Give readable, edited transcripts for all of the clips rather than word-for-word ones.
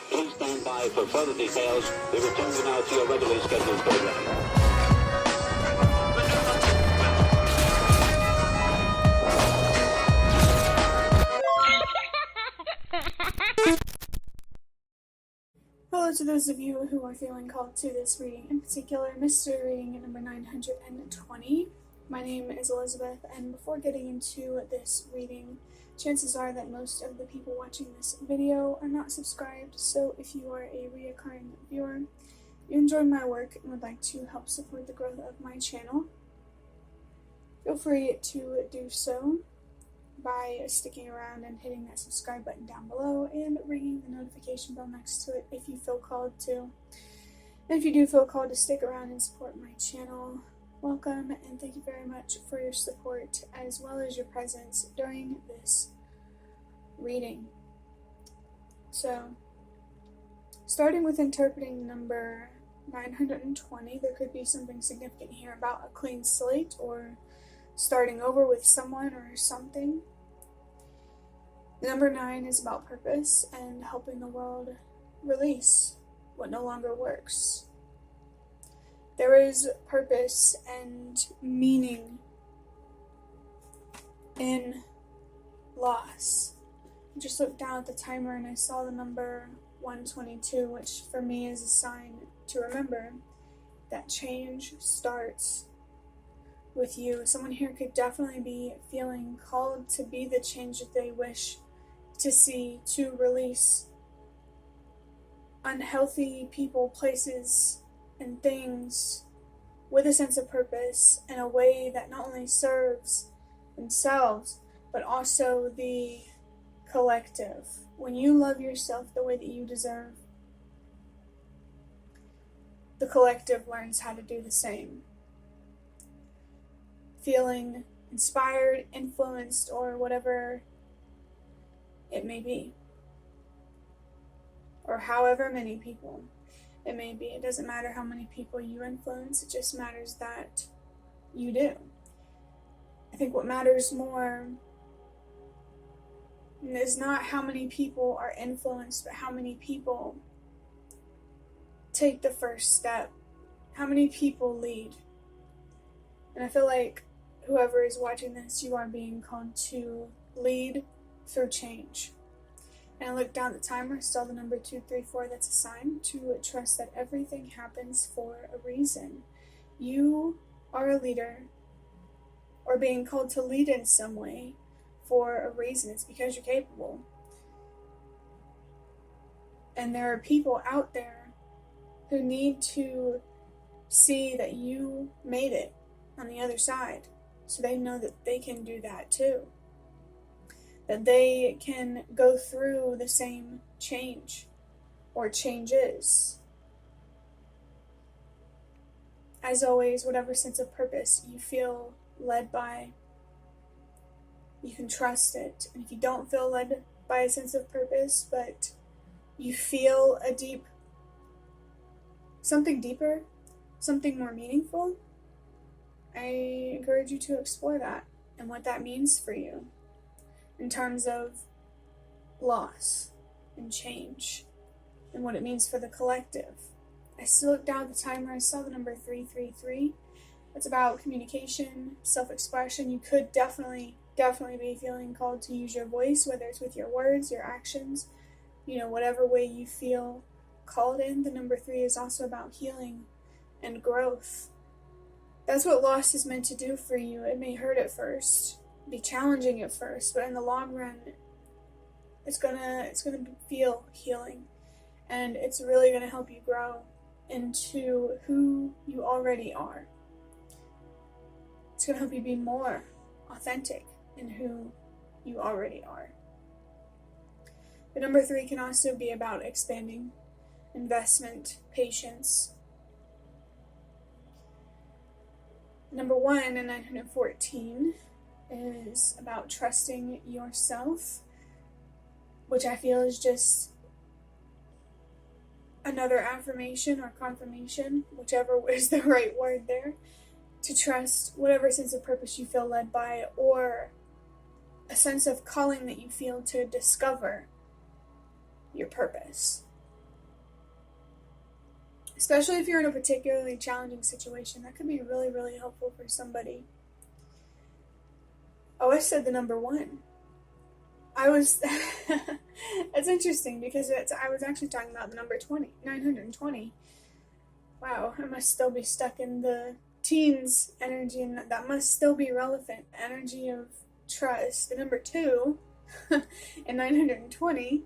Please stand by for further details. We return you now to your regularly scheduled program. Hello to those of you who are feeling called to this reading, in particular, mystery reading number 920. My name is Elizabeth, and before getting into this reading, chances are that most of the people watching this video are not subscribed, so if you are a reoccurring viewer, you enjoy my work and would like to help support the growth of my channel, feel free to do so by sticking around and hitting that subscribe button down below and ringing the notification bell next to it if you feel called to. And if you do feel called to stick around and support my channel, welcome and thank you very much for your support as well as your presence during this reading. So, starting with interpreting number 920, there could be something significant here about a clean slate or starting over with someone or something. Number 9 is about purpose and helping the world release what no longer works. There is purpose and meaning in loss. I just looked down at the timer and I saw the number 122, which for me is a sign to remember that change starts with you. Someone here could definitely be feeling called to be the change that they wish to see, to release unhealthy people, places, and things with a sense of purpose in a way that not only serves themselves, but also the collective. When you love yourself the way that you deserve, the collective learns how to do the same. Feeling inspired, influenced, or whatever it may be. Or however many people it may be. It doesn't matter how many people you influence, it just matters that you do. I think what matters more is not how many people are influenced, but how many people take the first step. How many people lead. And I feel like whoever is watching this, you are being called to lead through change. And I looked down at the timer, saw the number 234, that's a sign to trust that everything happens for a reason. You are a leader, or being called to lead in some way for a reason. It's because you're capable. And there are people out there who need to see that you made it on the other side, so they know that they can do that too. That they can go through the same change or changes. As always, whatever sense of purpose you feel led by, you can trust it. And if you don't feel led by a sense of purpose, but you feel something deeper, something more meaningful, I encourage you to explore that and what that means for you in terms of loss and change and what it means for the collective. I still looked down at the timer, I saw the number 333. It's about communication, self-expression. You could definitely be feeling called to use your voice, whether it's with your words, your actions, whatever way you feel called in. The number 3 is also about healing and growth. That's what loss is meant to do for you. It may hurt at first, be challenging at first, but in the long run, it's gonna feel healing, and it's really gonna help you grow into who you already are. It's gonna help you be more authentic in who you already are. The number 3 can also be about expanding, investment, patience. Number 1 in 914 is about trusting yourself, which I feel is just another affirmation or confirmation, whichever is the right word there, to trust whatever sense of purpose you feel led by, or a sense of calling that you feel to discover your purpose. Especially if you're in a particularly challenging situation, that could be really, really helpful for somebody. Oh, I said the number 1. It's interesting because I was actually talking about the number 920. Wow, I must still be stuck in the teens energy, and that must still be relevant. Energy of trust. The number 2 in 920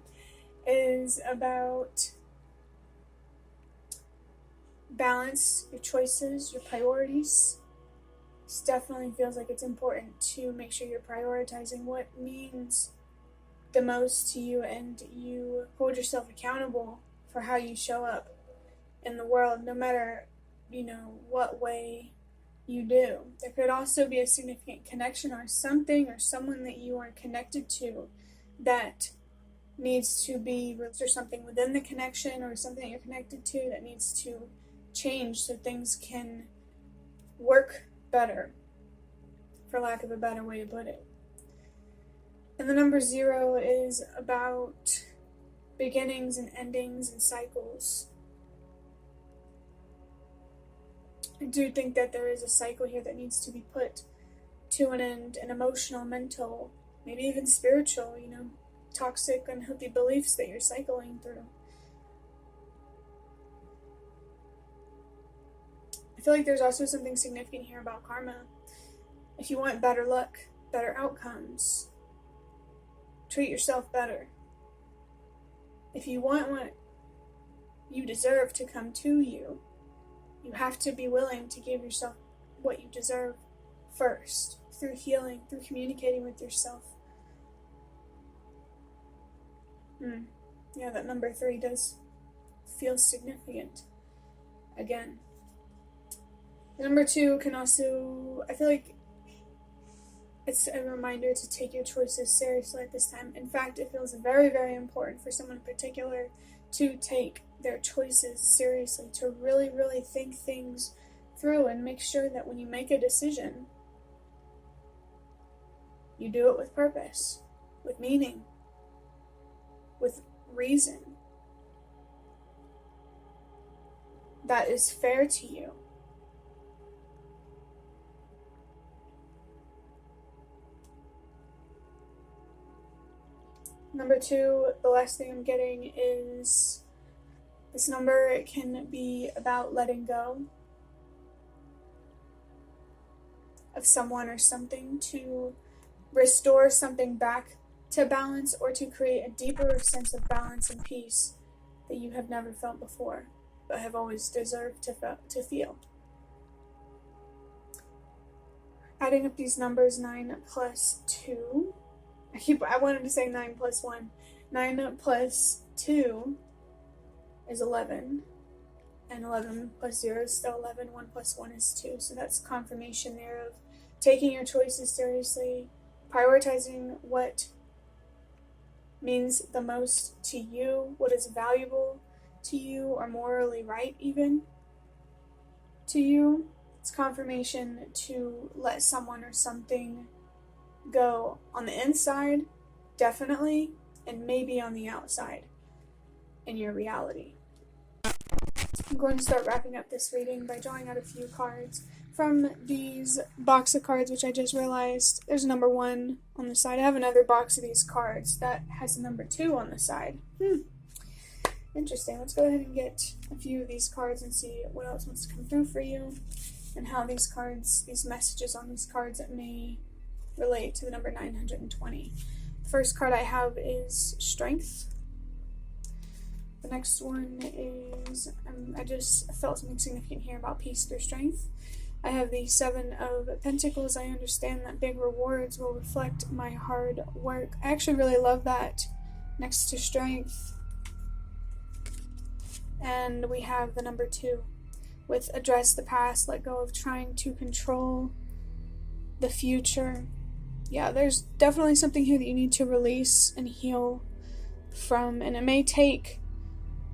is about balance, your choices, your priorities. This definitely feels like it's important to make sure you're prioritizing what means the most to you, and you hold yourself accountable for how you show up in the world, no matter, what way you do. There could also be a significant connection or something or someone that you are connected to that needs to be, or something within the connection or something that you're connected to that needs to change so things can work better, for lack of a better way to put it. And the number 0 is about beginnings and endings and cycles. I do think that there is a cycle here that needs to be put to an end, an emotional, mental, maybe even spiritual, toxic, unhealthy beliefs that you're cycling through. I feel like there's also something significant here about karma. If you want better luck, better outcomes, treat yourself better. If you want what you deserve to come to you, you have to be willing to give yourself what you deserve first, through healing, through communicating with yourself. Yeah, that number 3 does feel significant. Again. The number 2 can also, I feel like it's a reminder to take your choices seriously at this time. In fact, it feels very, very important for someone in particular to take their choices seriously, to really, really think things through and make sure that when you make a decision, you do it with purpose, with meaning, with reason that is fair to you. Number 2, the last thing I'm getting is this number. It can be about letting go of someone or something to restore something back to balance, or to create a deeper sense of balance and peace that you have never felt before, but have always deserved to feel. Adding up these numbers, 9 plus 2. I wanted to say 9 plus 1. 9 plus 2 is 11. And 11 plus 0 is still 11. 1 plus 1 is 2. So that's confirmation there of taking your choices seriously, prioritizing what means the most to you, what is valuable to you, or morally right even to you. It's confirmation to let someone or something go on the inside, definitely, and maybe on the outside in your reality. I'm going to start wrapping up this reading by drawing out a few cards from these box of cards, which I just realized there's a number 1 on the side. I have another box of these cards that has a number 2 on the side. Interesting. Let's go ahead and get a few of these cards and see what else wants to come through for you, and how these cards, these messages on these cards, that may relate to the number 920. The first card I have is strength. The next one is, I just felt something significant here about peace through strength. I have the 7 of Pentacles. I understand that big rewards will reflect my hard work. I actually really love that next to strength. And we have the number 2 with address the past, let go of trying to control the future. Yeah, there's definitely something here that you need to release and heal from, and it may take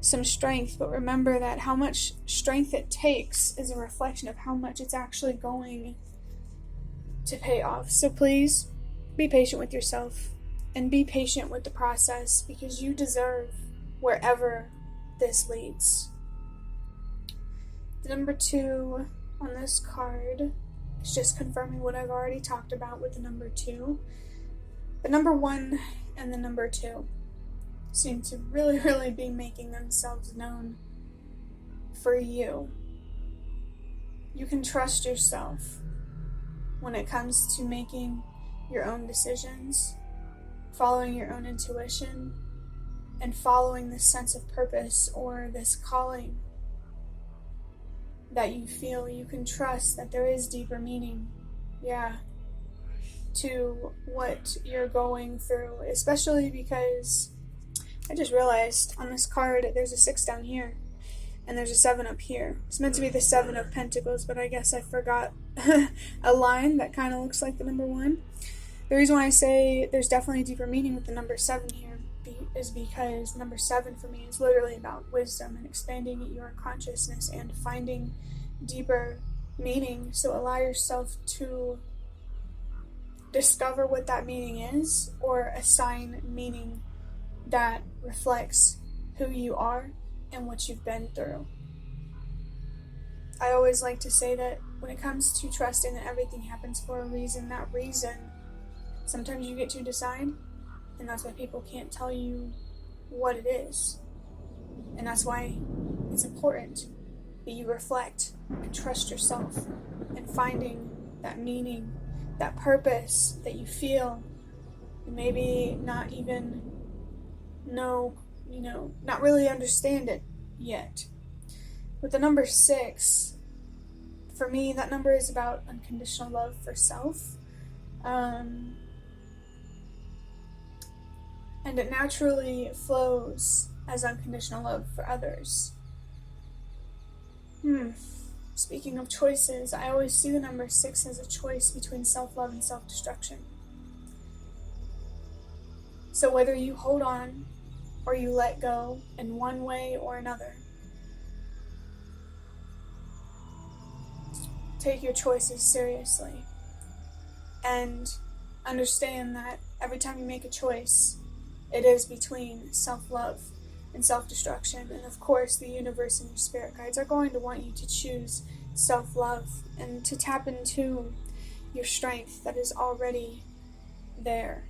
some strength, but remember that how much strength it takes is a reflection of how much it's actually going to pay off. So please be patient with yourself and be patient with the process, because you deserve wherever this leads. The number 2 on this card is just confirming what I've already talked about with the number 2. The number 1 and the number 2 seem to really be making themselves known for you. You can trust yourself when it comes to making your own decisions, following your own intuition, and following this sense of purpose or this calling that you feel. You can trust that there is deeper meaning, to what you're going through, especially because I just realized on this card there's a 6 down here and there's a 7 up here. It's meant to be the 7 of Pentacles, but I guess I forgot a line that kind of looks like the number 1. The reason why I say there's definitely deeper meaning with the number 7 here is because number 7 for me is literally about wisdom and expanding your consciousness and finding deeper meaning. So allow yourself to discover what that meaning is, or assign meaning that reflects who you are and what you've been through. I always like to say that when it comes to trusting that everything happens for a reason, that reason sometimes you get to decide, and that's why people can't tell you what it is. And that's why it's important that you reflect and trust yourself in finding that meaning, that purpose that you feel, and maybe not even know, not really understand it yet. With the number 6, for me, that number is about unconditional love for self. And it naturally flows as unconditional love for others. Speaking of choices, I always see the number 6 as a choice between self-love and self-destruction. So whether you hold on or you let go in one way or another, take your choices seriously and understand that every time you make a choice, it is between self-love and self-destruction. And of course, the universe and your spirit guides are going to want you to choose self-love and to tap into your strength that is already there.